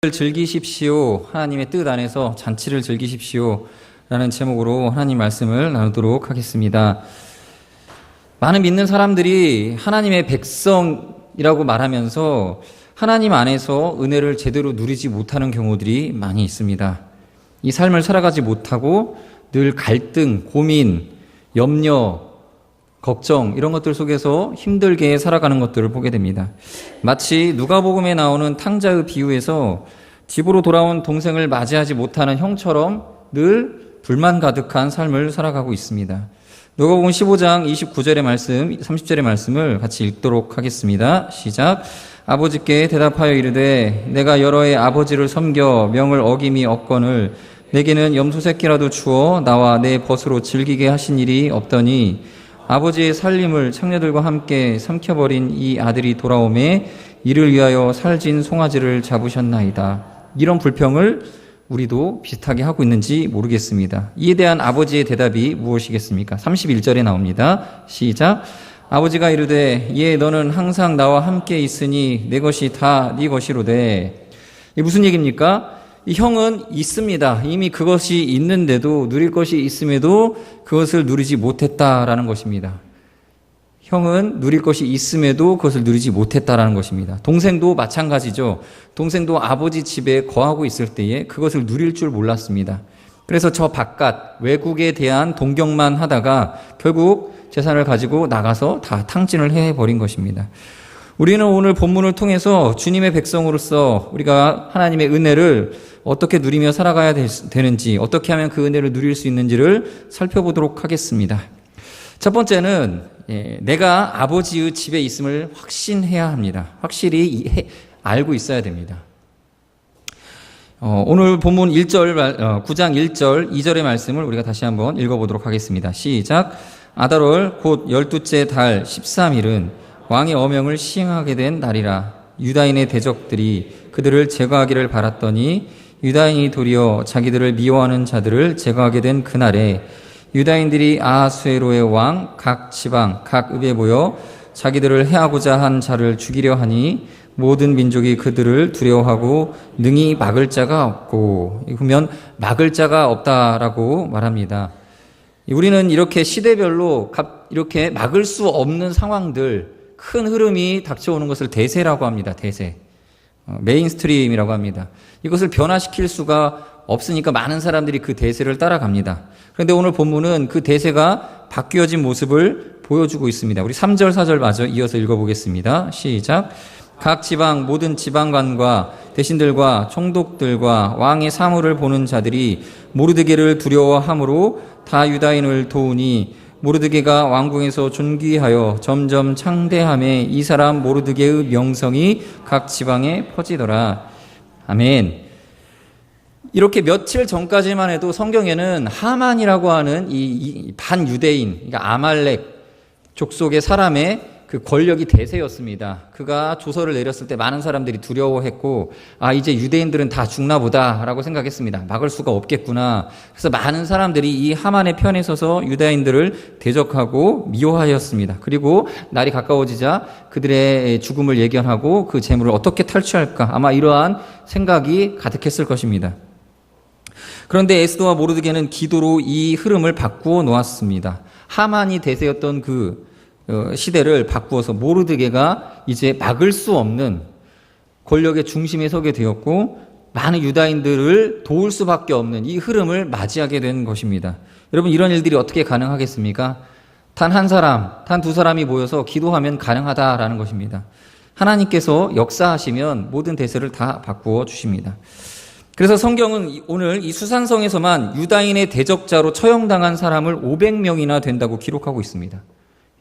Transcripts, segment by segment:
즐기십시오. 하나님의 뜻 안에서 잔치를 즐기십시오. 라는 제목으로 하나님 말씀을 나누도록 하겠습니다. 많은 믿는 사람들이 하나님의 백성이라고 말하면서 하나님 안에서 은혜를 제대로 누리지 못하는 경우들이 많이 있습니다. 이 삶을 살아가지 못하고 늘 갈등, 고민, 염려, 걱정 이런 것들 속에서 힘들게 살아가는 것들을 보게 됩니다. 마치 누가복음에 나오는 탕자의 비유에서 집으로 돌아온 동생을 맞이하지 못하는 형처럼 늘 불만 가득한 삶을 살아가고 있습니다. 누가복음 15장 29절의 말씀, 30절의 말씀을 같이 읽도록 하겠습니다. 시작. 아버지께 대답하여 이르되 내가 여러 해 아버지를 섬겨 명을 어김이 없거늘 내게는 염소 새끼라도 주어 나와 내 벗으로 즐기게 하신 일이 없더니 아버지의 살림을 창녀들과 함께 삼켜버린 이 아들이 돌아오매 이를 위하여 살진 송아지를 잡으셨나이다. 이런 불평을 우리도 비슷하게 하고 있는지 모르겠습니다. 이에 대한 아버지의 대답이 무엇이겠습니까? 31절에 나옵니다. 시작. 아버지가 이르되 예 너는 항상 나와 함께 있으니 내 것이 다 네 것이로되. 이게 무슨 얘기입니까? 이 형은 있습니다. 이미 그것이 있는데도 누릴 것이 있음에도 그것을 누리지 못했다라는 것입니다. 형은 누릴 것이 있음에도 그것을 누리지 못했다라는 것입니다. 동생도 마찬가지죠. 동생도 아버지 집에 거하고 있을 때에 그것을 누릴 줄 몰랐습니다. 그래서 저 바깥 외국에 대한 동경만 하다가 결국 재산을 가지고 나가서 다 탕진을 해버린 것입니다. 우리는 오늘 본문을 통해서 주님의 백성으로서 우리가 하나님의 은혜를 어떻게 누리며 살아가야 되는지, 어떻게 하면 그 은혜를 누릴 수 있는지를 살펴보도록 하겠습니다. 첫 번째는 내가 아버지의 집에 있음을 확신해야 합니다. 확실히 알고 있어야 됩니다. 오늘 본문 9장 1절, 2절의 말씀을 우리가 다시 한번 읽어보도록 하겠습니다. 시작. 아달월 곧 12째 달 13일은 왕의 어명을 시행하게 된 날이라. 유다인의 대적들이 그들을 제거하기를 바랐더니 유다인이 도리어 자기들을 미워하는 자들을 제거하게 된 그날에 유다인들이 아하수에로의 왕 각 지방 각 읍에 모여 자기들을 해하고자 한 자를 죽이려 하니 모든 민족이 그들을 두려워하고 능히 막을 자가 없고. 보면 막을 자가 없다라고 말합니다. 우리는 이렇게 시대별로 이렇게 막을 수 없는 상황들, 큰 흐름이 닥쳐오는 것을 대세라고 합니다. 대세. 메인스트림이라고 합니다. 이것을 변화시킬 수가 없으니까 많은 사람들이 그 대세를 따라갑니다. 그런데 오늘 본문은 그 대세가 바뀌어진 모습을 보여주고 있습니다. 우리 3절, 4절 마저 이어서 읽어보겠습니다. 시작. 각 지방 모든 지방관과 대신들과 총독들과 왕의 사물을 보는 자들이 모르드게를 두려워함으로 다 유다인을 도우니 모르드게가 왕궁에서 존귀하여 점점 창대함에 이 사람 모르드게의 명성이 각 지방에 퍼지더라. 아멘. 이렇게 며칠 전까지만 해도 성경에는 하만이라고 하는 이 반유대인, 그러니까 아말렉 족속의 사람의 그 권력이 대세였습니다. 그가 조서를 내렸을 때 많은 사람들이 두려워했고, 이제 유대인들은 다 죽나 보다라고 생각했습니다. 막을 수가 없겠구나. 그래서 많은 사람들이 이 하만의 편에 서서 유다인들을 대적하고 미워하였습니다. 그리고 날이 가까워지자 그들의 죽음을 예견하고 그 재물을 어떻게 탈취할까, 아마 이러한 생각이 가득했을 것입니다. 그런데 에스더와 모르드게는 기도로 이 흐름을 바꾸어 놓았습니다. 하만이 대세였던 그 시대를 바꾸어서 모르드게가 이제 막을 수 없는 권력의 중심에 서게 되었고 많은 유다인들을 도울 수밖에 없는 이 흐름을 맞이하게 된 것입니다. 여러분, 이런 일들이 어떻게 가능하겠습니까? 단 한 사람, 단 두 사람이 모여서 기도하면 가능하다라는 것입니다. 하나님께서 역사하시면 모든 대세를 다 바꾸어 주십니다. 그래서 성경은 오늘 이 수산성에서만 유다인의 대적자로 처형당한 사람을 500명이나 된다고 기록하고 있습니다.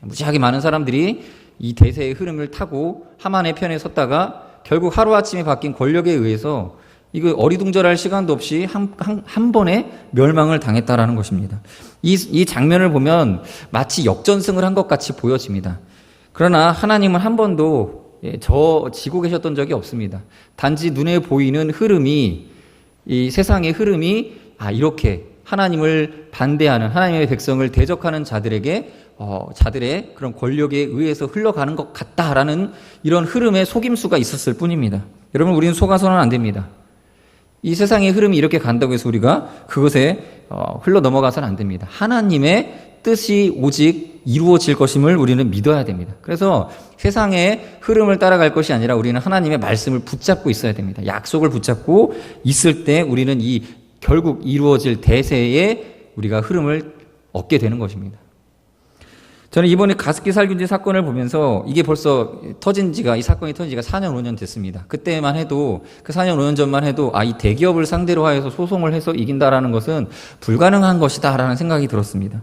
무지하게 많은 사람들이 이 대세의 흐름을 타고 하만의 편에 섰다가 결국 하루아침에 바뀐 권력에 의해서 이거 어리둥절할 시간도 없이 한 번에 멸망을 당했다라는 것입니다. 이 장면을 보면 마치 역전승을 한 것 같이 보여집니다. 그러나 하나님은 한 번도 지고 계셨던 적이 없습니다. 단지 눈에 보이는 흐름이, 이 세상의 흐름이 이렇게 하나님을 반대하는, 하나님의 백성을 대적하는 자들에게 자들의 그런 권력에 의해서 흘러가는 것 같다라는 이런 흐름의 속임수가 있었을 뿐입니다. 여러분, 우리는 속아서는 안 됩니다. 이 세상의 흐름이 이렇게 간다고 해서 우리가 그것에 흘러 넘어가서는 안 됩니다. 하나님의 뜻이 오직 이루어질 것임을 우리는 믿어야 됩니다. 그래서 세상의 흐름을 따라갈 것이 아니라 우리는 하나님의 말씀을 붙잡고 있어야 됩니다. 약속을 붙잡고 있을 때 우리는 이 결국 이루어질 대세에 우리가 흐름을 얻게 되는 것입니다. 저는 이번에 가습기 살균제 사건을 보면서 이게 벌써 이 사건이 터진 지가 4년, 5년 됐습니다. 그때만 해도, 그 4년, 5년 전만 해도, 이 대기업을 상대로 하여서 소송을 해서 이긴다라는 것은 불가능한 것이다라는 생각이 들었습니다.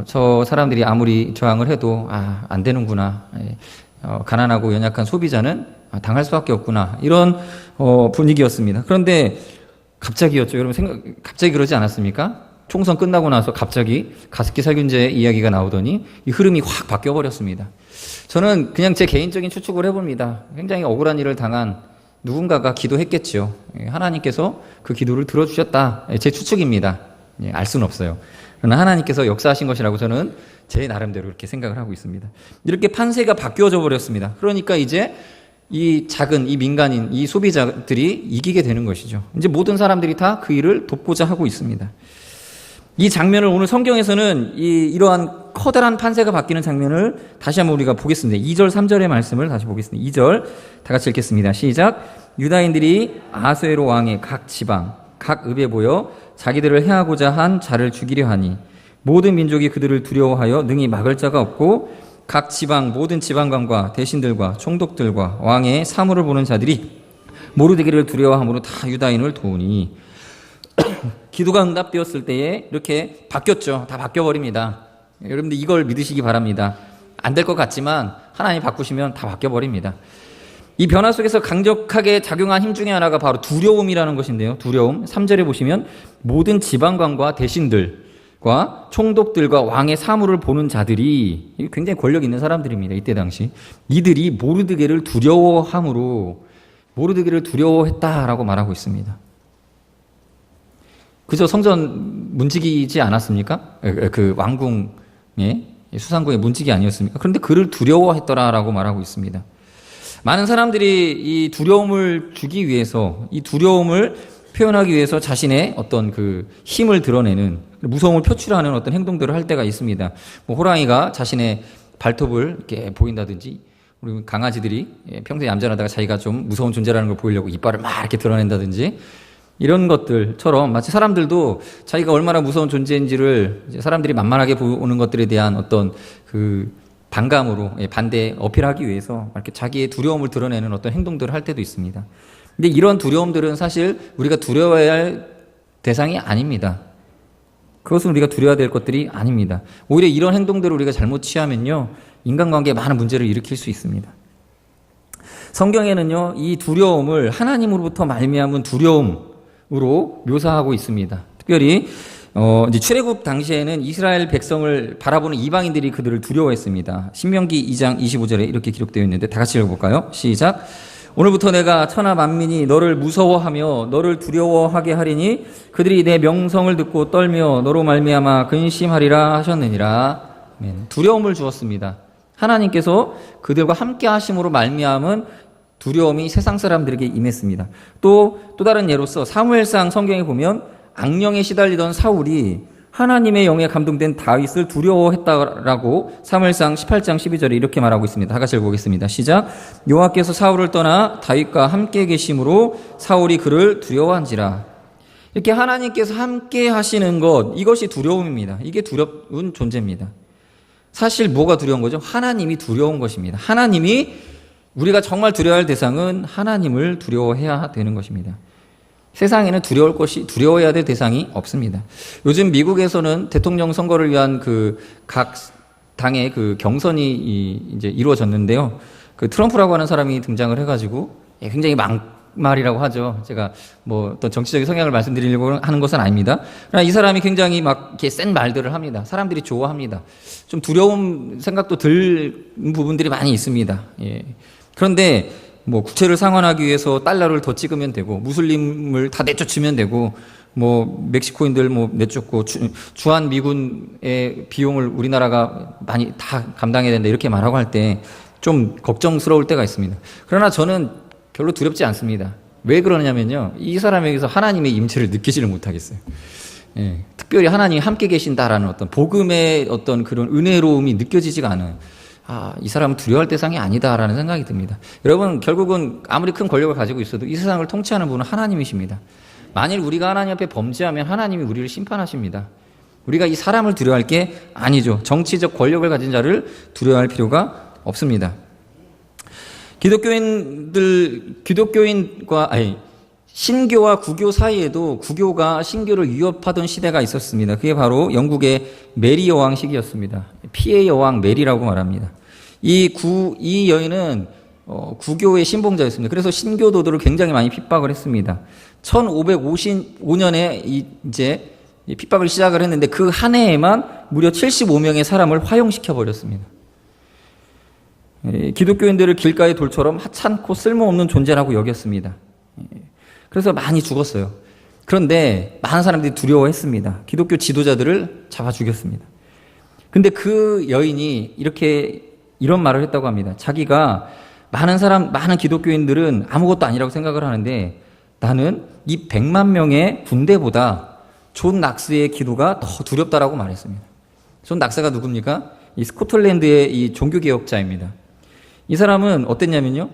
저 사람들이 아무리 저항을 해도, 안 되는구나. 가난하고 연약한 소비자는 당할 수밖에 없구나. 이런, 분위기였습니다. 그런데 갑자기였죠. 여러분 갑자기 그러지 않았습니까? 총선 끝나고 나서 갑자기 가습기 살균제 이야기가 나오더니 이 흐름이 확 바뀌어버렸습니다. 저는 그냥 제 개인적인 추측을 해봅니다. 굉장히 억울한 일을 당한 누군가가 기도했겠죠. 하나님께서 그 기도를 들어주셨다. 제 추측입니다. 알 수는 없어요. 그러나 하나님께서 역사하신 것이라고 저는 제 나름대로 그렇게 생각을 하고 있습니다. 이렇게 판세가 바뀌어져 버렸습니다. 그러니까 이제 이 작은 이 민간인, 이 소비자들이 이기게 되는 것이죠. 이제 모든 사람들이 다 그 일을 돕고자 하고 있습니다. 이 장면을 오늘 성경에서는 이러한 커다란 판세가 바뀌는 장면을 다시 한번 우리가 보겠습니다. 2절, 3절의 말씀을 다시 보겠습니다. 2절 다 같이 읽겠습니다. 시작. 유다인들이 아수에로 왕의 각 지방, 각 읍에 모여 자기들을 해하고자 한 자를 죽이려 하니 모든 민족이 그들을 두려워하여 능히 막을 자가 없고 각 지방 모든 지방관과 대신들과 총독들과 왕의 사물을 보는 자들이 모르드게를 두려워함으로 다 유다인을 도우니 기도가 응답되었을 때에 이렇게 바뀌었죠. 다 바뀌어버립니다. 여러분들 이걸 믿으시기 바랍니다. 안 될 것 같지만 하나님 바꾸시면 다 바뀌어버립니다. 이 변화 속에서 강력하게 작용한 힘 중에 하나가 바로 두려움이라는 것인데요. 두려움. 3절에 보시면 모든 지방관과 대신들과 총독들과 왕의 사물을 보는 자들이 굉장히 권력 있는 사람들입니다. 이때 당시. 이들이 모르드게를 두려워함으로 모르드게를 두려워했다라고 말하고 있습니다. 그저 성전 문지기지 않았습니까? 그 왕궁의 수상궁의 문지기 아니었습니까? 그런데 그를 두려워했더라라고 말하고 있습니다. 많은 사람들이 이 두려움을 주기 위해서, 이 두려움을 표현하기 위해서 자신의 어떤 그 힘을 드러내는, 무서움을 표출하는 어떤 행동들을 할 때가 있습니다. 호랑이가 자신의 발톱을 이렇게 보인다든지, 우리 강아지들이 평소에 얌전하다가 자기가 좀 무서운 존재라는 걸 보이려고 이빨을 막 이렇게 드러낸다든지, 이런 것들처럼 마치 사람들도 자기가 얼마나 무서운 존재인지를 사람들이 만만하게 보는 것들에 대한 어떤 그 반감으로 반대 어필하기 위해서 이렇게 자기의 두려움을 드러내는 어떤 행동들을 할 때도 있습니다. 근데 이런 두려움들은 사실 우리가 두려워해야 할 대상이 아닙니다. 그것은 우리가 두려워야 될 것들이 아닙니다. 오히려 이런 행동들을 우리가 잘못 취하면요, 인간관계에 많은 문제를 일으킬 수 있습니다. 성경에는요, 이 두려움을 하나님으로부터 말미암은 두려움으로 묘사하고 있습니다. 특별히 이제 출애굽 당시에는 이스라엘 백성을 바라보는 이방인들이 그들을 두려워했습니다. 신명기 2장 25절에 이렇게 기록되어 있는데 다 같이 읽어볼까요? 시작. 오늘부터 내가 천하 만민이 너를 무서워하며 너를 두려워하게 하리니 그들이 내 명성을 듣고 떨며 너로 말미암아 근심하리라 하셨느니라. 두려움을 주었습니다. 하나님께서 그들과 함께 하심으로 말미암은 두려움이 세상 사람들에게 임했습니다. 또 다른 예로서 사무엘상 성경에 보면 악령에 시달리던 사울이 하나님의 영에 감동된 다윗을 두려워했다라고 사무엘상 18장 12절에 이렇게 말하고 있습니다. 다 같이 읽어보겠습니다. 시작. 여호와께서 사울을 떠나 다윗과 함께 계심으로 사울이 그를 두려워한지라. 이렇게 하나님께서 함께 하시는 것, 이것이 두려움입니다. 이게 두려운 존재입니다. 사실 뭐가 두려운 거죠? 하나님이 두려운 것입니다. 하나님이, 우리가 정말 두려워할 대상은 하나님을 두려워해야 되는 것입니다. 세상에는 두려워해야 될 대상이 없습니다. 요즘 미국에서는 대통령 선거를 위한 그 각 당의 그 경선이 이제 이루어졌는데요. 그 트럼프라고 하는 사람이 등장을 해가지고 굉장히 막말이라고 하죠. 제가 뭐 어떤 정치적인 성향을 말씀드리려고 하는 것은 아닙니다. 그러나 이 사람이 굉장히 막 이렇게 센 말들을 합니다. 사람들이 좋아합니다. 좀 두려움 생각도 들 부분들이 많이 있습니다. 예. 그런데 뭐 국채를 상환하기 위해서 달러를 더 찍으면 되고, 무슬림을 다 내쫓으면 되고, 뭐 멕시코인들 뭐 내쫓고, 주한 미군의 비용을 우리나라가 많이 다 감당해야 된다 이렇게 말하고 할 때 좀 걱정스러울 때가 있습니다. 그러나 저는 별로 두렵지 않습니다. 왜 그러냐면요. 이 사람에게서 하나님의 임재를 느끼지를 못하겠어요. 예, 특별히 하나님이 함께 계신다라는 어떤 복음의 어떤 그런 은혜로움이 느껴지지가 않아요. 이 사람은 두려워할 대상이 아니다라는 생각이 듭니다. 여러분, 결국은 아무리 큰 권력을 가지고 있어도 이 세상을 통치하는 분은 하나님이십니다. 만일 우리가 하나님 앞에 범죄하면 하나님이 우리를 심판하십니다. 우리가 이 사람을 두려워할 게 아니죠. 정치적 권력을 가진 자를 두려워할 필요가 없습니다. 신교와 구교 사이에도 구교가 신교를 위협하던 시대가 있었습니다. 그게 바로 영국의 메리 여왕 시기였습니다. 피해 여왕 메리라고 말합니다. 이 여인은 구교의 신봉자였습니다. 그래서 신교도들을 굉장히 많이 핍박을 했습니다. 1555년에 이제 핍박을 시작을 했는데 그 한 해에만 무려 75명의 사람을 화형시켜 버렸습니다. 기독교인들을 길가의 돌처럼 하찮고 쓸모없는 존재라고 여겼습니다. 그래서 많이 죽었어요. 그런데 많은 사람들이 두려워했습니다. 기독교 지도자들을 잡아 죽였습니다. 근데 그 여인이 이런 말을 했다고 합니다. 자기가 많은 기독교인들은 아무것도 아니라고 생각을 하는데 나는 이 100만 명의 군대보다 존 낙스의 기도가 더 두렵다라고 말했습니다. 존 낙스가 누굽니까? 이 스코틀랜드의 이 종교개혁자입니다. 이 사람은 어땠냐면요.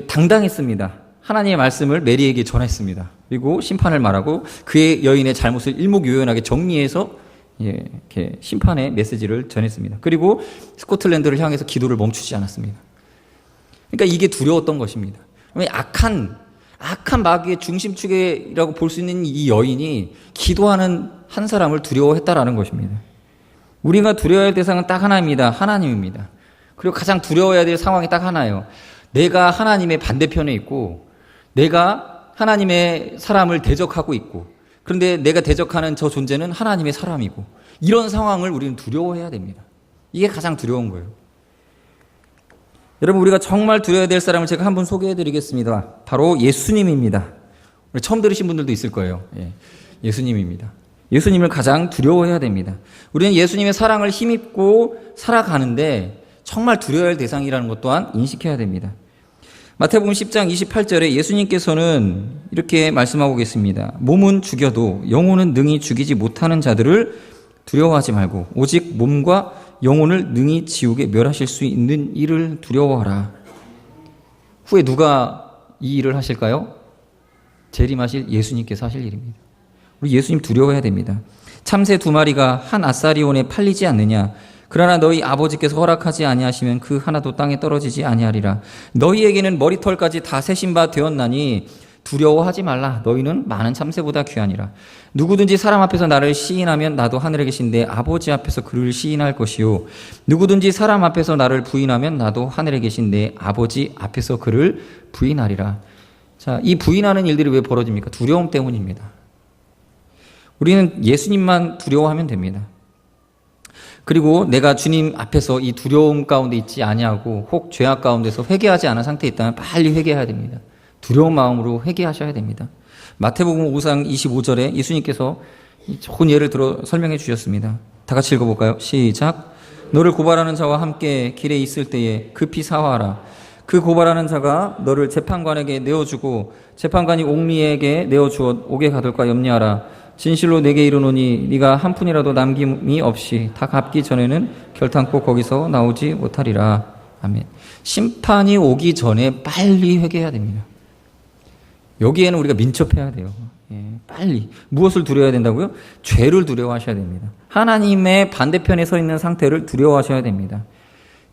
당당했습니다. 하나님의 말씀을 메리에게 전했습니다. 그리고 심판을 말하고 그의 여인의 잘못을 일목요연하게 정리해서 이렇게 심판의 메시지를 전했습니다. 그리고 스코틀랜드를 향해서 기도를 멈추지 않았습니다. 그러니까 이게 두려웠던 것입니다. 악한 마귀의 중심축이라고 볼 수 있는 이 여인이 기도하는 한 사람을 두려워했다라는 것입니다. 우리가 두려워할 대상은 딱 하나입니다. 하나님입니다. 그리고 가장 두려워해야 될 상황이 딱 하나예요. 내가 하나님의 반대편에 있고 내가 하나님의 사람을 대적하고 있고 그런데 내가 대적하는 저 존재는 하나님의 사람이고 이런 상황을 우리는 두려워해야 됩니다. 이게 가장 두려운 거예요. 여러분, 우리가 정말 두려워야 될 사람을 제가 한 분 소개해 드리겠습니다. 바로 예수님입니다. 처음 들으신 분들도 있을 거예요. 예수님입니다. 예수님을 가장 두려워해야 됩니다. 우리는 예수님의 사랑을 힘입고 살아가는데 정말 두려워야 할 대상이라는 것 또한 인식해야 됩니다. 마태복음 10장 28절에 예수님께서는 이렇게 말씀하고 계십니다. 몸은 죽여도 영혼은 능히 죽이지 못하는 자들을 두려워하지 말고 오직 몸과 영혼을 능히 지옥에 멸하실 수 있는 이를 두려워하라. 후에 누가 이 일을 하실까요? 재림하실 예수님께서 하실 일입니다. 우리 예수님 두려워해야 됩니다. 참새 2마리가 한 아사리온에 팔리지 않느냐? 그러나 너희 아버지께서 허락하지 아니하시면 그 하나도 땅에 떨어지지 아니하리라. 너희에게는 머리털까지 다 세신 바 되었나니 두려워하지 말라. 너희는 많은 참새보다 귀하니라. 누구든지 사람 앞에서 나를 시인하면 나도 하늘에 계신 내 아버지 앞에서 그를 시인할 것이요. 누구든지 사람 앞에서 나를 부인하면 나도 하늘에 계신 내 아버지 앞에서 그를 부인하리라. 자, 이 부인하는 일들이 왜 벌어집니까? 두려움 때문입니다. 우리는 예수님만 두려워하면 됩니다. 그리고 내가 주님 앞에서 이 두려움 가운데 있지 아니하고 혹 죄악 가운데서 회개하지 않은 상태에 있다면 빨리 회개해야 됩니다. 두려운 마음으로 회개하셔야 됩니다. 마태복음 5장 25절에 예수님께서 좋은 예를 들어 설명해 주셨습니다. 다 같이 읽어볼까요? 시작. 너를 고발하는 자와 함께 길에 있을 때에 급히 사화하라. 그 고발하는 자가 너를 재판관에게 내어주고 재판관이 옥리에게 내어주어 옥에 가둘까 염려하라. 진실로 내게 이르노니 네가 한 푼이라도 남김이 없이 다 갚기 전에는 결탄코 거기서 나오지 못하리라. 아멘. 심판이 오기 전에 빨리 회개해야 됩니다. 여기에는 우리가 민첩해야 돼요. 빨리. 무엇을 두려워해야 된다고요? 죄를 두려워하셔야 됩니다. 하나님의 반대편에 서 있는 상태를 두려워하셔야 됩니다.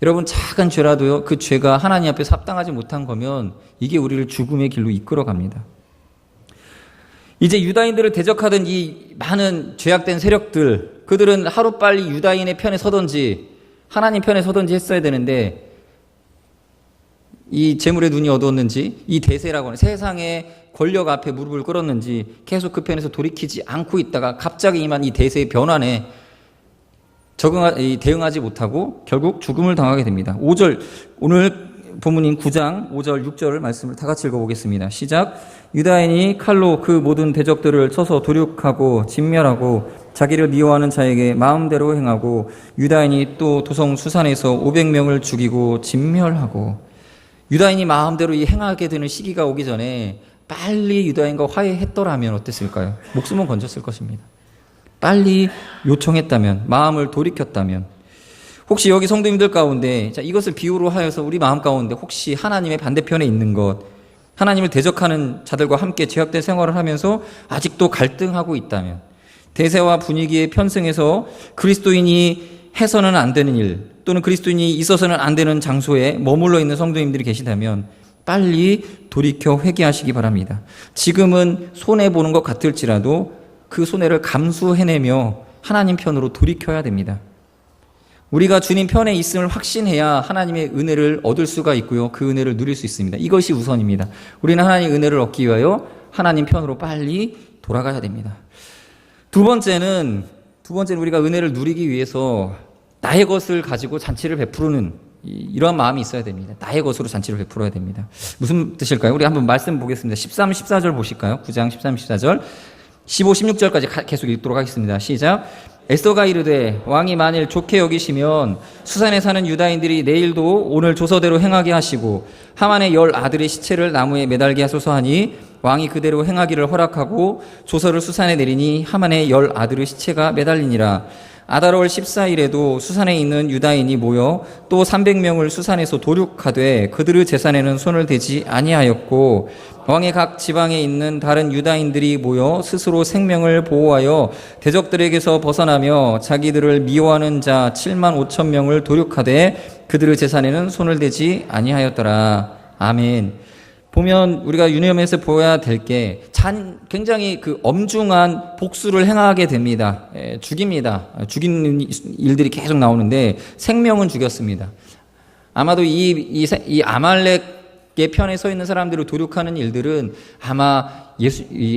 여러분, 작은 죄라도요, 그 죄가 하나님 앞에서 합당하지 못한 거면 이게 우리를 죽음의 길로 이끌어 갑니다. 이제 유다인들을 대적하던 이 많은 죄악된 세력들, 그들은 하루빨리 유다인의 편에 서든지 하나님 편에 서든지 했어야 되는데 이 재물의 눈이 어두웠는지 이 대세라고 하는 세상의 권력 앞에 무릎을 꿇었는지 계속 그 편에서 돌이키지 않고 있다가 갑자기 임한 이 대세의 변환에 대응하지 못하고 결국 죽음을 당하게 됩니다. 5절, 오늘 본문인 9장 5절 6절 말씀을 다 같이 읽어보겠습니다. 시작. 유다인이 칼로 그 모든 대적들을 쳐서 도륙하고 진멸하고 자기를 미워하는 자에게 마음대로 행하고 유다인이 또 도성 수산에서 500명을 죽이고 진멸하고. 유다인이 마음대로 행하게 되는 시기가 오기 전에 빨리 유다인과 화해했더라면 어땠을까요? 목숨은 건졌을 것입니다. 빨리 요청했다면, 마음을 돌이켰다면. 혹시 여기 성도님들 가운데, 자, 이것을 비유로 하여서 우리 마음 가운데 혹시 하나님의 반대편에 있는 것, 하나님을 대적하는 자들과 함께 죄악된 생활을 하면서 아직도 갈등하고 있다면, 대세와 분위기에 편승해서 그리스도인이 해서는 안 되는 일, 또는 그리스도인이 있어서는 안 되는 장소에 머물러 있는 성도님들이 계시다면 빨리 돌이켜 회개하시기 바랍니다. 지금은 손해보는 것 같을지라도 그 손해를 감수해내며 하나님 편으로 돌이켜야 됩니다. 우리가 주님 편에 있음을 확신해야 하나님의 은혜를 얻을 수가 있고요. 그 은혜를 누릴 수 있습니다. 이것이 우선입니다. 우리는 하나님의 은혜를 얻기 위하여 하나님 편으로 빨리 돌아가야 됩니다. 두 번째는 우리가 은혜를 누리기 위해서 나의 것을 가지고 잔치를 베푸는 이러한 마음이 있어야 됩니다. 나의 것으로 잔치를 베풀어야 됩니다. 무슨 뜻일까요? 우리 한번 말씀 보겠습니다. 13, 14절 보실까요? 9장 13, 14절 15, 16절까지 계속 읽도록 하겠습니다. 시작. 에스더가 이르되 왕이 만일 좋게 여기시면 수산에 사는 유다인들이 내일도 오늘 조서대로 행하게 하시고 하만의 10 아들의 시체를 나무에 매달게 하소서 하니 왕이 그대로 행하기를 허락하고 조서를 수산에 내리니 하만의 10 아들의 시체가 매달리니라. 아달월 14일에도 수산에 있는 유다인이 모여 또 300명을 수산에서 도륙하되 그들의 재산에는 손을 대지 아니하였고 왕의 각 지방에 있는 다른 유다인들이 모여 스스로 생명을 보호하여 대적들에게서 벗어나며 자기들을 미워하는 자 7만 5천 명을 도륙하되 그들의 재산에는 손을 대지 아니하였더라. 아멘. 보면 우리가 유념해서 보아야 될 게 굉장히 그 엄중한 복수를 행하게 됩니다. 죽입니다. 죽이는 일들이 계속 나오는데 생명은 죽였습니다. 아마도 이 아말렉의 편에 서 있는 사람들을 도륙하는 일들은 아마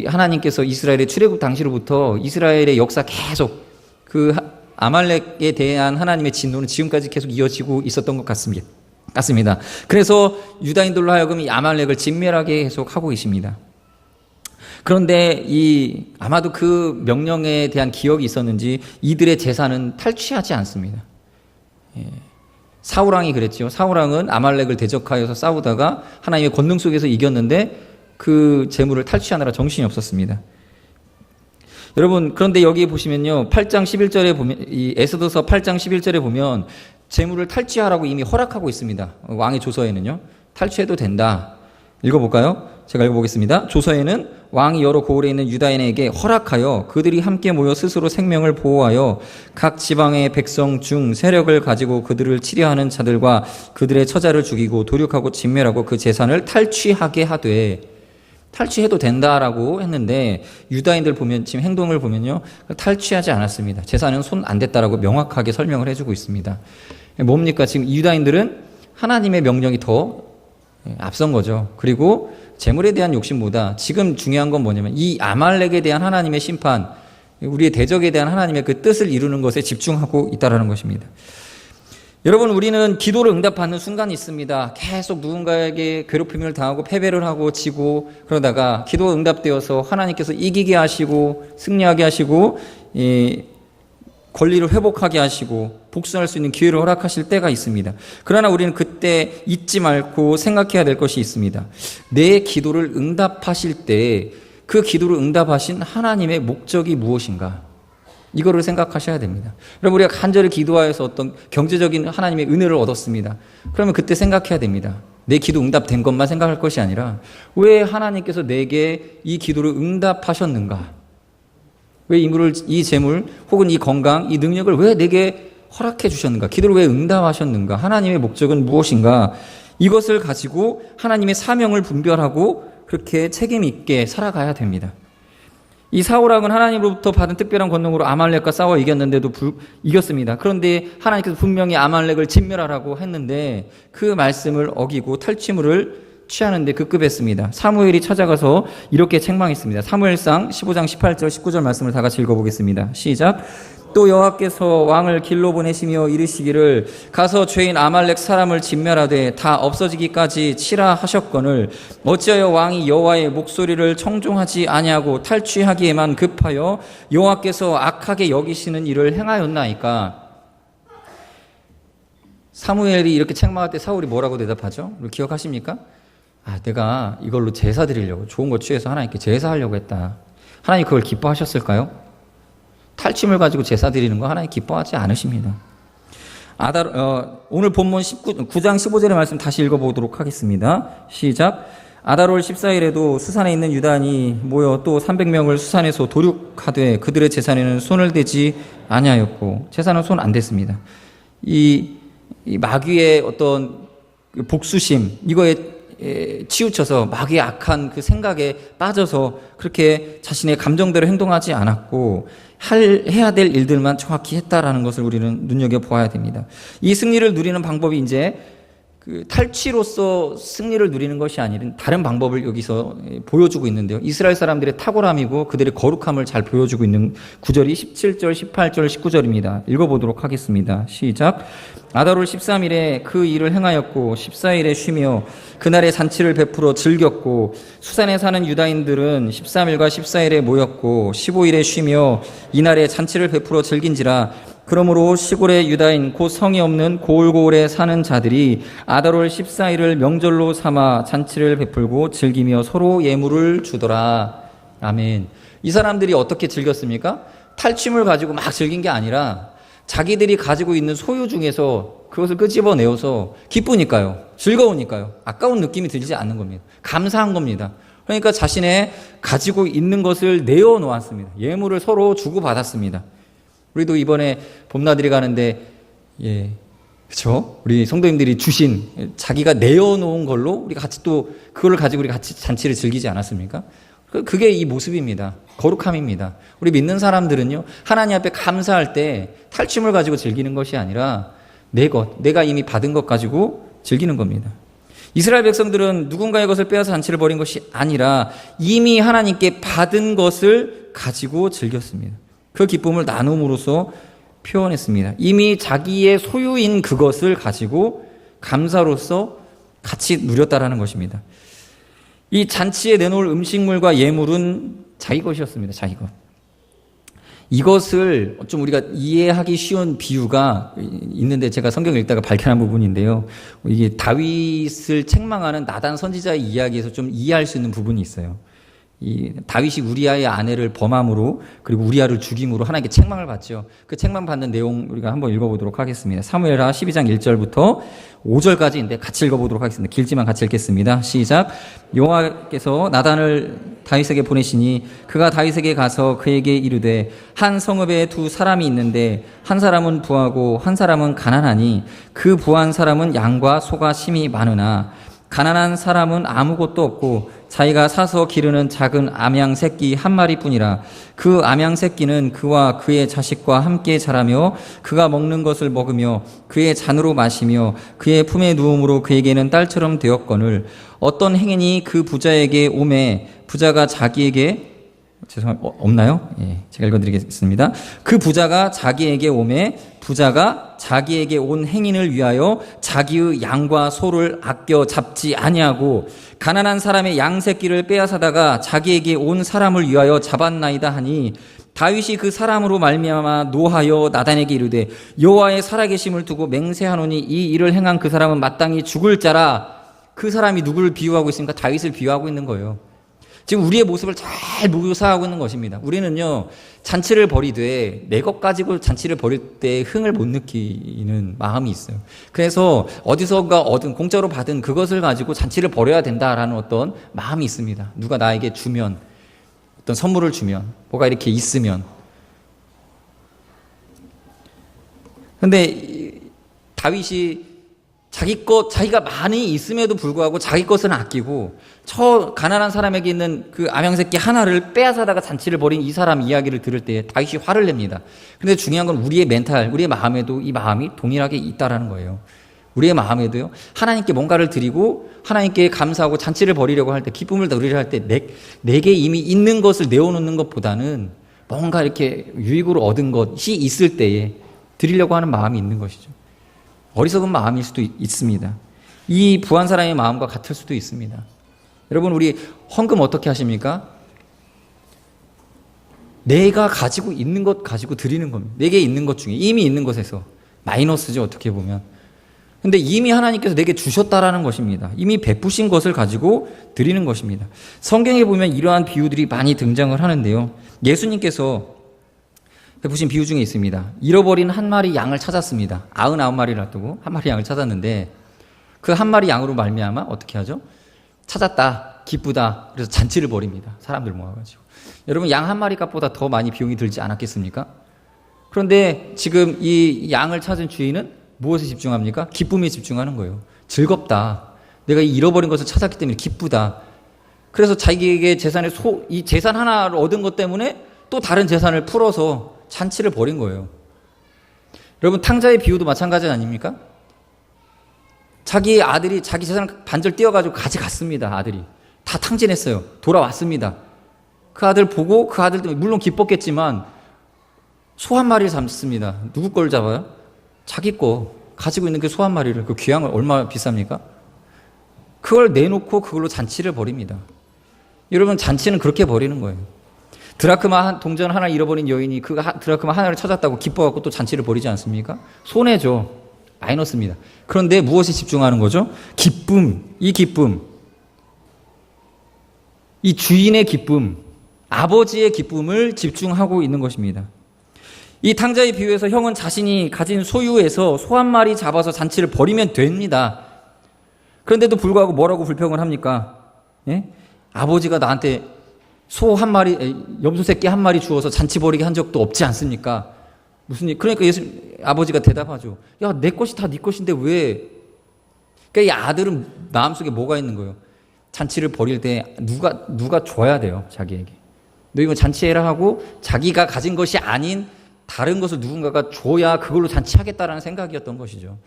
하나님께서 이스라엘의 출애굽 당시로부터 이스라엘의 역사 계속 그 아말렉에 대한 하나님의 진노는 지금까지 계속 이어지고 있었던 것 같습니다. 그래서 유다인들로 하여금 이 아말렉을 진멸하게 계속 하고 계십니다. 그런데 아마도 그 명령에 대한 기억이 있었는지 이들의 재산은 탈취하지 않습니다. 사울왕이 그랬죠. 사울왕은 아말렉을 대적하여서 싸우다가 하나님의 권능 속에서 이겼는데 그 재물을 탈취하느라 정신이 없었습니다. 여러분, 그런데 여기 보시면요, 8장 11절에 보면, 이 에스더서 8장 11절에 보면 재물을 탈취하라고 이미 허락하고 있습니다. 왕의 조서에는요, 탈취해도 된다. 읽어볼까요? 제가 읽어보겠습니다. 조서에는 왕이 여러 고을에 있는 유다인에게 허락하여 그들이 함께 모여 스스로 생명을 보호하여 각 지방의 백성 중 세력을 가지고 그들을 치려하는 자들과 그들의 처자를 죽이고 도륙하고 진멸하고 그 재산을 탈취하게 하되, 탈취해도 된다라고 했는데 유다인들 보면 지금 행동을 보면요, 탈취하지 않았습니다. 재산은 손 안 댔다라고 명확하게 설명을 해주고 있습니다. 뭡니까? 지금 유다인들은 하나님의 명령이 더 앞선 거죠. 그리고 재물에 대한 욕심보다 지금 중요한 건 뭐냐면 이 아말렉에 대한 하나님의 심판, 우리의 대적에 대한 하나님의 그 뜻을 이루는 것에 집중하고 있다라는 것입니다. 여러분, 우리는 기도를 응답받는 순간이 있습니다. 계속 누군가에게 괴롭힘을 당하고 패배를 하고 지고 그러다가 기도가 응답되어서 하나님께서 이기게 하시고 승리하게 하시고 권리를 회복하게 하시고 복수할 수 있는 기회를 허락하실 때가 있습니다. 그러나 우리는 그때 잊지 말고 생각해야 될 것이 있습니다. 내 기도를 응답하실 때 그 기도를 응답하신 하나님의 목적이 무엇인가? 이거를 생각하셔야 됩니다. 여러분, 우리가 간절히 기도하여서 어떤 경제적인 하나님의 은혜를 얻었습니다. 그러면 그때 생각해야 됩니다. 내 기도 응답된 것만 생각할 것이 아니라 왜 하나님께서 내게 이 기도를 응답하셨는가? 왜 이 재물 혹은 이 건강, 이 능력을 왜 내게 허락해 주셨는가? 기도를 왜 응답하셨는가? 하나님의 목적은 무엇인가? 이것을 가지고 하나님의 사명을 분별하고 그렇게 책임 있게 살아가야 됩니다. 이 사울왕은 하나님으로부터 받은 특별한 권능으로 아말렉과 싸워 이겼는데도 이겼습니다. 그런데 하나님께서 분명히 아말렉을 진멸하라고 했는데 그 말씀을 어기고 탈취물을 취하는데 급급했습니다. 사무엘이 찾아가서 이렇게 책망했습니다. 사무엘상 15장 18절 19절 말씀을 다 같이 읽어보겠습니다. 시작. 또 여호와께서 왕을 길로 보내시며 이르시기를 가서 죄인 아말렉 사람을 진멸하되 다 없어지기까지 치라 하셨거늘 어찌하여 왕이 여호와의 목소리를 청종하지 아니하고 탈취하기에만 급하여 여호와께서 악하게 여기시는 일을 행하였나이까? 사무엘이 이렇게 책망할 때 사울이 뭐라고 대답하죠? 기억하십니까? 내가 이걸로 제사 드리려고 좋은 거 취해서 하나님께 제사하려고 했다. 하나님 그걸 기뻐하셨을까요? 탈취물 가지고 제사 드리는 거 하나님 기뻐하지 않으십니다. 오늘 본문 9장 15절의 말씀 다시 읽어보도록 하겠습니다. 시작. 아달월 14일에도 수산에 있는 유다인이 모여 또 300명을 수산에서 도륙하되 그들의 제사에는 손을 대지 아니하였고, 제사는 손 안 댔습니다. 이 마귀의 어떤 복수심, 이거에 치우쳐서 마귀의 악한 그 생각에 빠져서 그렇게 자신의 감정대로 행동하지 않았고, 해야 될 일들만 정확히 했다라는 것을 우리는 눈여겨보아야 됩니다. 이 승리를 누리는 방법이 이제 그 탈취로서 승리를 누리는 것이 아니라 다른 방법을 여기서 보여주고 있는데요. 이스라엘 사람들의 탁월함이고 그들의 거룩함을 잘 보여주고 있는 구절이 17절, 18절, 19절입니다. 읽어보도록 하겠습니다. 시작. 아달월 13일에 그 일을 행하였고 14일에 쉬며 그날의 잔치를 베풀어 즐겼고, 수산에 사는 유다인들은 13일과 14일에 모였고 15일에 쉬며 이날에 잔치를 베풀어 즐긴지라. 그러므로 시골의 유다인 곧 성이 없는 고을고을에 사는 자들이 아달월 14일을 명절로 삼아 잔치를 베풀고 즐기며 서로 예물을 주더라. 아멘. 이 사람들이 어떻게 즐겼습니까? 탈취물 가지고 막 즐긴 게 아니라 자기들이 가지고 있는 소유 중에서 그것을 끄집어내어서 기쁘니까요, 즐거우니까요, 아까운 느낌이 들지 않는 겁니다. 감사한 겁니다. 그러니까 자신의 가지고 있는 것을 내어놓았습니다. 예물을 서로 주고받았습니다. 우리도 이번에 봄나들이 가는데, 그렇죠? 우리 성도님들이 주신, 자기가 내어놓은 걸로 우리 같이 또 그걸 가지고 우리 같이 잔치를 즐기지 않았습니까? 그게 이 모습입니다. 거룩함입니다. 우리 믿는 사람들은요, 하나님 앞에 감사할 때 탈취물 가지고 즐기는 것이 아니라 내가 이미 받은 것 가지고 즐기는 겁니다. 이스라엘 백성들은 누군가의 것을 빼앗아 잔치를 벌인 것이 아니라 이미 하나님께 받은 것을 가지고 즐겼습니다. 그 기쁨을 나눔으로써 표현했습니다. 이미 자기의 소유인 그것을 가지고 감사로서 같이 누렸다라는 것입니다. 이 잔치에 내놓을 음식물과 예물은 자기 것이었습니다. 자기 것. 이것을 좀 우리가 이해하기 쉬운 비유가 있는데 제가 성경을 읽다가 발견한 부분인데요. 이게 다윗을 책망하는 나단 선지자의 이야기에서 좀 이해할 수 있는 부분이 있어요. 이 다윗이 우리아의 아내를 범함으로, 그리고 우리아를 죽임으로 하나님께 책망을 받죠. 그 책망 받는 내용 우리가 한번 읽어보도록 하겠습니다. 사무엘하 12장 1절부터 5절까지인데 같이 읽어보도록 하겠습니다. 길지만 같이 읽겠습니다. 시작. 여호와께서 나단을 다윗에게 보내시니 그가 다윗에게 가서 그에게 이르되, 한 성읍에 두 사람이 있는데 한 사람은 부하고 한 사람은 가난하니 그 부한 사람은 양과 소가 심히 많으나 가난한 사람은 아무것도 없고 자기가 사서 기르는 작은 암양 새끼 한 마리뿐이라. 그 암양 새끼는 그와 그의 자식과 함께 자라며 그가 먹는 것을 먹으며 그의 잔으로 마시며 그의 품에 누움으로 그에게는 딸처럼 되었거늘, 어떤 행인이 그 부자에게 오매 부자가 자기에게, 없나요? 제가 읽어드리겠습니다. 그 부자가 자기에게 오매 부자가 자기에게 온 행인을 위하여 자기의 양과 소를 아껴 잡지 아니하고 가난한 사람의 양 새끼를 빼앗아다가 자기에게 온 사람을 위하여 잡았나이다 하니, 다윗이 그 사람으로 말미암아 노하여 나단에게 이르되, 여호와의 살아계심을 두고 맹세하노니 이 일을 행한 그 사람은 마땅히 죽을 자라. 그 사람이 누구를 비유하고 있습니까? 다윗을 비유하고 있는 거예요. 지금 우리의 모습을 잘 묘사하고 있는 것입니다. 우리는요, 잔치를 벌이되 내 것 가지고 잔치를 벌일 때 흥을 못 느끼는 마음이 있어요. 그래서 어디선가 얻은, 공짜로 받은 그것을 가지고 잔치를 벌여야 된다라는 어떤 마음이 있습니다. 누가 나에게 주면, 어떤 선물을 주면, 뭐가 이렇게 있으면. 그런데 다윗이 자기가 많이 있음에도 불구하고 자기 것은 아끼고 저 가난한 사람에게 있는 그 암양새끼 하나를 빼앗아다가 잔치를 벌인 이 사람 이야기를 들을 때 다윗이 화를 냅니다. 근데 중요한 건 우리의 멘탈, 우리의 마음에도 이 마음이 동일하게 있다라는 거예요. 우리의 마음에도요, 하나님께 뭔가를 드리고 하나님께 감사하고 잔치를 벌이려고 할 때, 기쁨을 누리려 할 때 내게 이미 있는 것을 내어놓는 것보다는 뭔가 이렇게 유익으로 얻은 것이 있을 때에 드리려고 하는 마음이 있는 것이죠. 어리석은 마음일 수도 있습니다. 이 부한 사람의 마음과 같을 수도 있습니다. 여러분, 우리 헌금 어떻게 하십니까? 내가 가지고 있는 것 가지고 드리는 겁니다. 내게 있는 것 중에, 이미 있는 것에서 마이너스죠, 어떻게 보면. 근데 이미 하나님께서 내게 주셨다라는 것입니다. 이미 베푸신 것을 가지고 드리는 것입니다. 성경에 보면 이러한 비유들이 많이 등장을 하는데요. 예수님께서 베푸신 비유 중에 있습니다. 잃어버린 한 마리 양을 찾았습니다. 99마리를 놔두고 한 마리 양을 찾았는데 그 한 마리 양으로 말미암아 어떻게 하죠? 찾았다, 기쁘다. 그래서 잔치를 벌입니다. 사람들 모아가지고. 여러분, 양 한 마리 값보다 더 많이 비용이 들지 않았겠습니까? 그런데 지금 이 양을 찾은 주인은 무엇에 집중합니까? 기쁨에 집중하는 거예요. 즐겁다. 내가 이 잃어버린 것을 찾았기 때문에 기쁘다. 그래서 자기에게 이 재산 하나를 얻은 것 때문에 또 다른 재산을 풀어서 잔치를 벌인 거예요. 여러분, 탕자의 비유도 마찬가지 아닙니까? 자기 아들이 자기 재산을 반절 떼어가지고 가져갔습니다. 아들이 다 탕진했어요. 돌아왔습니다. 그 아들 보고 그 아들 때문에 물론 기뻤겠지만 소 한 마리를 잡습니다. 누구 걸 잡아요? 자기 거 가지고 있는 그 소 한 마리를, 그 귀한 걸 얼마나 비쌉니까? 그걸 내놓고 그걸로 잔치를 벌입니다. 여러분, 잔치는 그렇게 벌이는 거예요. 드라크마 동전 하나 잃어버린 여인이 그 드라크마 하나를 찾았다고 기뻐갖고 또 잔치를 벌이지 않습니까? 손해죠. 마이너스입니다. 그런데 무엇에 집중하는 거죠? 기쁨, 이 기쁨, 이 주인의 기쁨, 아버지의 기쁨을 집중하고 있는 것입니다. 이 탕자의 비유에서 형은 자신이 가진 소유에서 소 한 마리 잡아서 잔치를 벌이면 됩니다. 그런데도 불구하고 뭐라고 불평을 합니까? 예? 아버지가 나한테 소 한 마리, 염소 새끼 한 마리 주어서 잔치 벌이게 한 적도 없지 않습니까? 그러니까 아버지가 대답하죠. 야, 내 것이 다 네 것인데 왜? 그러니까 이 아들은 마음속에 뭐가 있는 거예요? 잔치를 벌일 때 누가 줘야 돼요, 자기에게. 너 이거 잔치해라 하고 자기가 가진 것이 아닌 다른 것을 누군가가 줘야 그걸로 잔치하겠다라는 생각이었던 것이죠.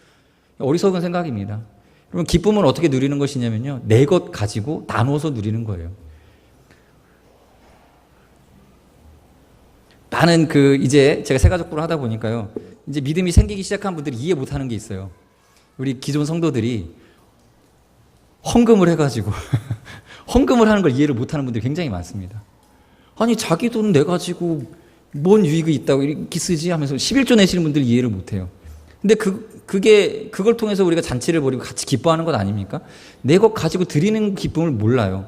어리석은 생각입니다. 그러면 기쁨은 어떻게 누리는 것이냐면요, 내 것 가지고 나눠서 누리는 거예요. 나는 이제 제가 새가족부를 하다 보니까요, 이제 믿음이 생기기 시작한 분들이 이해 못하는 게 있어요. 우리 기존 성도들이 헌금을 해가지고 헌금을 하는 걸 이해를 못하는 분들이 굉장히 많습니다. 아니, 자기 돈 내 가지고 뭔 유익이 있다고 이렇게 쓰지 하면서 11조 내시는 분들 이해를 못해요. 근데 그걸 통해서 우리가 잔치를 벌이고 같이 기뻐하는 것 아닙니까? 내 것 가지고 드리는 기쁨을 몰라요.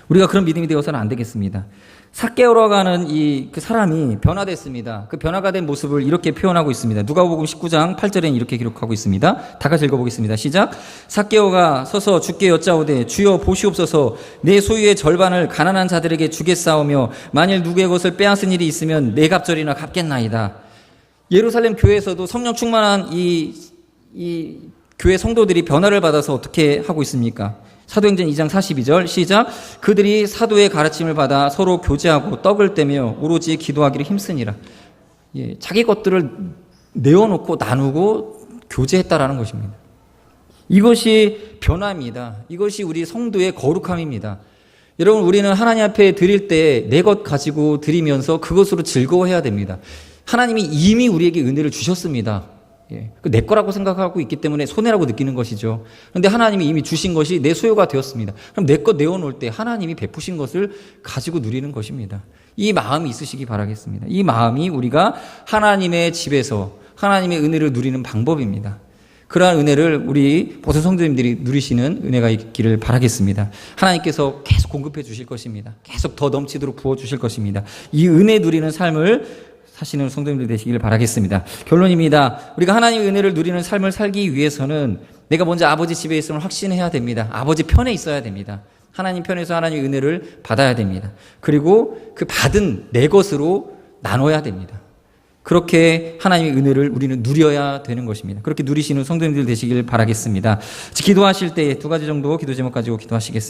우리가 그런 믿음이 되어서는 안 되겠습니다. 삭개오라고 하는 그 사람이 변화됐습니다. 그 변화가 된 모습을 이렇게 표현하고 있습니다. 누가복음 19장 8절에는 이렇게 기록하고 있습니다. 다 같이 읽어보겠습니다. 시작. 삭개오가 서서 주께 여짜오되 주여 보시옵소서, 내 소유의 절반을 가난한 자들에게 주겠사오며 만일 누구의 것을 빼앗은 일이 있으면 네 갑절이나 갚겠나이다. 예루살렘 교회에서도 성령 충만한 이 교회 성도들이 변화를 받아서 어떻게 하고 있습니까? 사도행전 2장 42절 시작. 그들이 사도의 가르침을 받아 서로 교제하고 떡을 떼며 오로지 기도하기를 힘쓰니라. 예, 자기 것들을 내어놓고 나누고 교제했다라는 것입니다. 이것이 변화입니다. 이것이 우리 성도의 거룩함입니다. 여러분, 우리는 하나님 앞에 드릴 때 내 것 가지고 드리면서 그것으로 즐거워해야 됩니다. 하나님이 이미 우리에게 은혜를 주셨습니다. 내 거라고 생각하고 있기 때문에 손해라고 느끼는 것이죠. 그런데 하나님이 이미 주신 것이 내 소유가 되었습니다. 그럼 내 것 내어놓을 때 하나님이 베푸신 것을 가지고 누리는 것입니다. 이 마음이 있으시기 바라겠습니다. 이 마음이 우리가 하나님의 집에서 하나님의 은혜를 누리는 방법입니다. 그러한 은혜를 우리 보수 성도님들이 누리시는 은혜가 있기를 바라겠습니다. 하나님께서 계속 공급해 주실 것입니다. 계속 더 넘치도록 부어 주실 것입니다. 이 은혜 누리는 삶을 사시는 성도님들 되시기를 바라겠습니다. 결론입니다. 우리가 하나님의 은혜를 누리는 삶을 살기 위해서는 내가 먼저 아버지 집에 있음을 확신해야 됩니다. 아버지 편에 있어야 됩니다. 하나님 편에서 하나님의 은혜를 받아야 됩니다. 그리고 그 받은 내 것으로 나눠야 됩니다. 그렇게 하나님의 은혜를 우리는 누려야 되는 것입니다. 그렇게 누리시는 성도님들 되시길 바라겠습니다. 기도하실 때 두 가지 정도 기도 제목 가지고 기도하시겠습니다.